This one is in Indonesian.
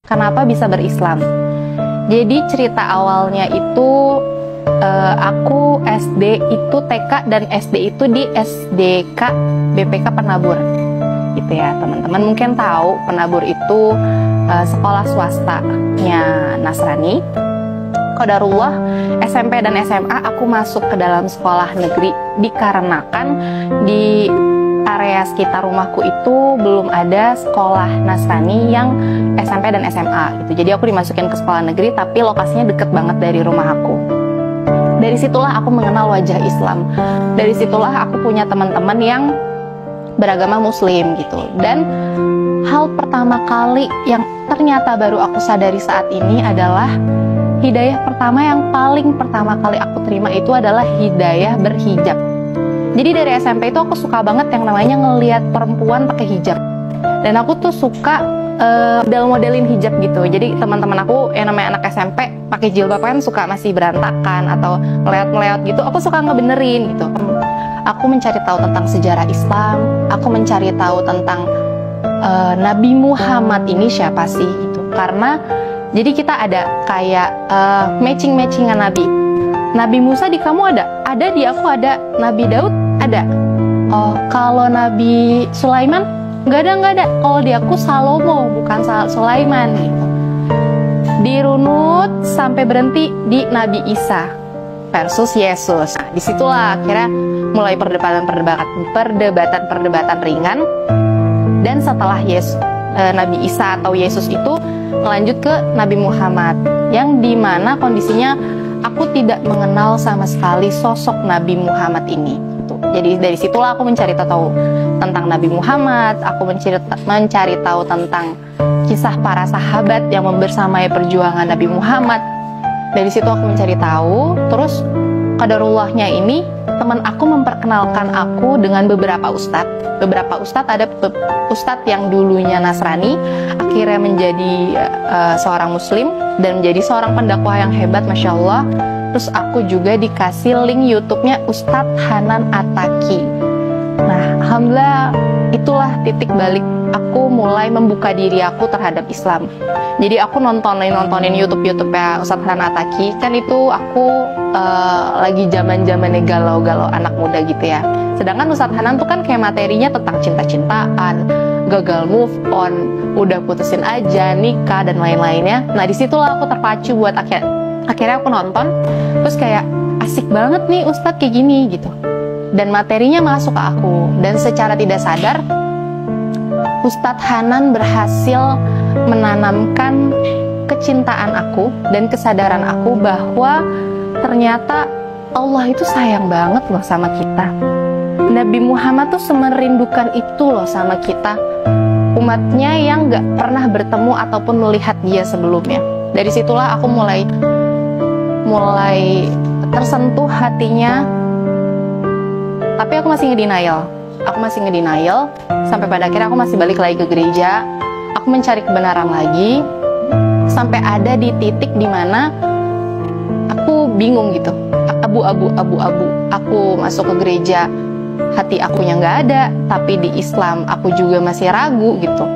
Kenapa bisa berislam? Jadi cerita awalnya itu aku SD itu TK dan SD itu di SDK BPK Penabur, gitu ya teman-teman. Mungkin tahu Penabur itu sekolah swastanya Nasrani. Qadarullah SMP dan SMA aku masuk ke dalam sekolah negeri dikarenakan di area sekitar rumahku itu belum ada sekolah Nasrani yang SMP dan SMA gitu. Jadi aku dimasukin ke sekolah negeri tapi lokasinya deket banget dari rumah aku. Dari situlah aku mengenal wajah Islam. Dari situlah aku punya teman-teman yang beragama Muslim gitu. Dan hal pertama kali yang ternyata baru aku sadari saat ini adalah hidayah pertama yang paling pertama kali aku terima itu adalah hidayah berhijab. Jadi dari SMP itu aku suka banget yang namanya ngelihat perempuan pakai hijab. Dan aku tuh suka modelin hijab gitu. Jadi teman-teman aku yang namanya anak SMP pakai jilbab kan suka masih berantakan atau ngeleot-ngeleot gitu. Aku suka ngebenerin gitu. Aku mencari tahu tentang sejarah Islam. Aku mencari tahu tentang Nabi Muhammad ini siapa sih gitu. Karena jadi kita ada kayak matching-matchingan Nabi. Nabi Musa di kamu ada? Ada, di aku ada. Nabi Daud ada. Oh, kalau Nabi Sulaiman? Nggak ada. Kalau di aku Salomo, bukan Sulaiman gitu. Dirunut sampai berhenti di Nabi Isa versus Yesus. Nah, disitulah akhirnya mulai perdebatan ringan. Dan setelah Nabi Isa atau Yesus itu melanjut ke Nabi Muhammad, yang dimana kondisinya aku tidak mengenal sama sekali sosok Nabi Muhammad ini. Gitu. Jadi dari situlah aku mencari tahu tentang Nabi Muhammad, aku mencari tahu tentang kisah para sahabat yang membersamai perjuangan Nabi Muhammad. Dari situ aku mencari tahu, terus qadarullahnya ini teman aku memperkenalkan aku dengan beberapa ustadz. Beberapa ustadz, ada ustadz yang dulunya Nasrani, akhirnya menjadi seorang Muslim dan menjadi seorang pendakwah yang hebat, Masya Allah. Terus aku juga dikasih link YouTube-nya Ustadz Hanan Attaqi. Nah, alhamdulillah itulah titik balik aku mulai membuka diri aku terhadap Islam. Jadi aku nontonin YouTube-nya Ustadz Hanan Attaqi. Kan itu aku lagi zaman-zamannya galau-galau anak muda gitu ya. Sedangkan Ustadz Hanan tuh kan kayak materinya tentang cinta-cintaan, gagal move on, udah putusin aja, nikah dan lain-lainnya. Nah disitulah aku terpacu buat akhirnya aku nonton, terus kayak asik banget nih Ustadz kayak gini gitu. Dan materinya masuk ke aku, dan secara tidak sadar Ustadz Hanan berhasil menanamkan kecintaan aku dan kesadaran aku bahwa ternyata Allah itu sayang banget loh sama kita. Nabi Muhammad tuh semerindukan itu loh sama kita, umatnya yang gak pernah bertemu ataupun melihat dia sebelumnya. Dari situlah aku mulai tersentuh hatinya. Tapi aku masih ngedenial sampai pada akhirnya aku masih balik lagi ke gereja. Aku mencari kebenaran lagi sampai ada di titik dimana aku bingung gitu, abu-abu. Aku masuk ke gereja, hati akunya nggak ada, tapi di Islam aku juga masih ragu gitu.